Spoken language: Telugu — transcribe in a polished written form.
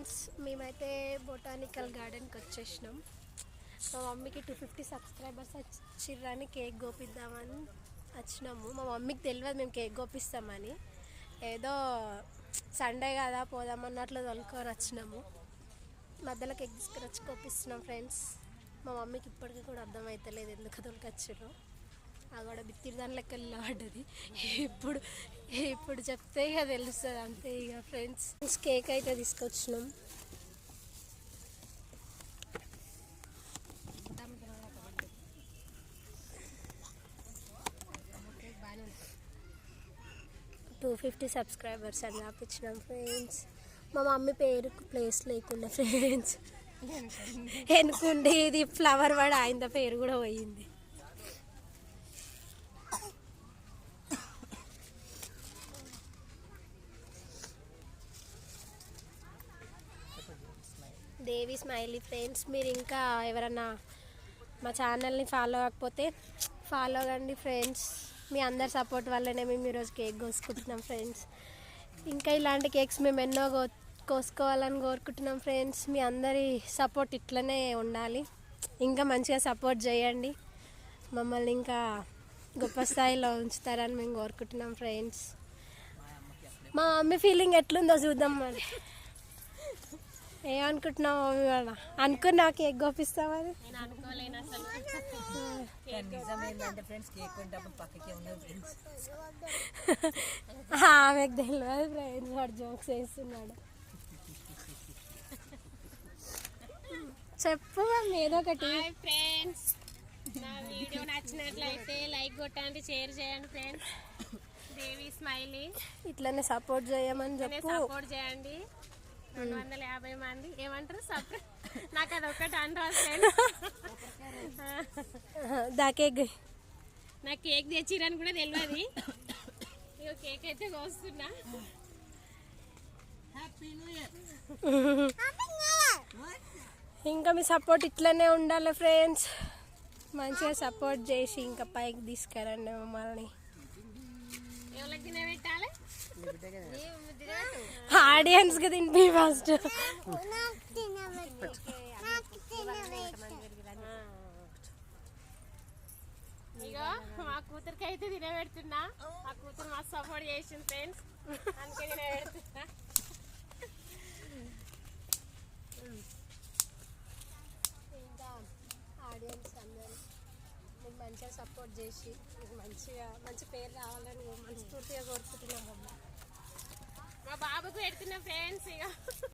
ఫ్రెండ్స్, మేమైతే బొటానికల్ గార్డెన్కి వచ్చేసినాం. మా మమ్మీకి 250 సబ్స్క్రైబర్స్ వచ్చిర్రని కేక్ కోపిద్దామని వచ్చినాము. మా మమ్మీకి తెలియదు మేము కేక్ కోపిస్తామని. ఏదో సండే కదా పోదామన్నట్లు తొలుకొని వచ్చినాము. మధ్యలో కేక్ తీసుకుని వచ్చి కోపిస్తున్నాం ఫ్రెండ్స్. మా మమ్మీకి ఇప్పటికీ కూడా అర్థమవుతలేదు ఎందుకు తొలికొచ్చిర్రు. అది కూడా బిత్తిరి దాని లెక్క నిలబడ్డది. ఇప్పుడు చెప్తే ఇక తెలుస్తుంది అంతే. ఇక ఫ్రెండ్స్ కేక్ అయితే తీసుకొచ్చినాం. $250 సబ్స్క్రైబర్స్ అని రాపించినాం ఫ్రెండ్స్. మా మమ్మీ పేరుకు ప్లేస్ లేకుండా ఫ్రెండ్స్ ఎనుకుండే ఇది ఫ్లవర్ వాడు ఆయన పేరు కూడా పోయింది. దేవి స్మైలీ ఫ్రెండ్స్. మీరు ఇంకా ఎవరన్నా మా ఛానల్ని ఫాలో అవ్వకపోతే ఫాలో కండి ఫ్రెండ్స్. మీ అందరి సపోర్ట్ వల్లనే మేము ఈరోజు కేక్ కోసుకుంటున్నాం ఫ్రెండ్స్. ఇంకా ఇలాంటి కేక్స్ మేము ఎన్నో కోసుకోవాలని కోరుకుంటున్నాం ఫ్రెండ్స్. మీ అందరి సపోర్ట్ ఇట్లనే ఉండాలి. ఇంకా మంచిగా సపోర్ట్ చేయండి. మమ్మల్ని ఇంకా గొప్ప స్థాయిలో ఉంచుతారని మేము కోరుకుంటున్నాం ఫ్రెండ్స్. మా మమ్మీ ఫీలింగ్ ఎట్లుందో చూద్దాం. మరి ఏమనుకుంటున్నావు మమ్మీ వాళ్ళ అనుకున్నా కేక్ కోపిస్తామని? ఆమెకు తెలియదు ఫ్రెండ్స్, వాడు జోక్స్ వేస్తున్నాడు. చెప్పు మమ్మీ ఏదో ఒకటి. ఫ్రెండ్స్, నా వీడియో నచ్చినట్లయితే లైక్ కొట్టండి, షేర్ చేయండి ఫ్రెండ్స్. దేవి స్మైలీ ఇట్లనే సపోర్ట్ చేయమని చెప్పు. సపోర్ట్ చేయండి. 250 మంది ఏమంటారు సపోర్ట్. నాకు అది ఒకటి అంటారు ఫ్రెండ్స్. నాకు కేక్ తెచ్చిరని కూడా తెలియదు. ఇక కేక్ అయితే కోస్తున్నా. ఇంకా మీ సపోర్ట్ ఇట్లనే ఉండాలి ఫ్రెండ్స్. మంచిగా సపోర్ట్ చేసి ఇంకా పైకి తీసుకురండి మమ్మల్ని. ఎవరికి తినబెట్టాలి? ఆడియన్స్ కి తింపి ఫస్ట్. ఇగో మా కూతురికి అయితే తినబెడుతున్నా. మా కూతురు మస్తు సపోర్ట్ చేసింది ఫ్రెండ్స్, అందుకే తినబెడుతున్నా. ఇంకా ఆడియన్స్ అందరూ మీకు మంచిగా సపోర్ట్ చేసి మీకు మంచి పేరు రావాలని మనస్ఫూర్తిగా కోరుకుంటున్నాం. మా బాబుకు పెడుతున్నా ఫ్రెండ్స్. ఇక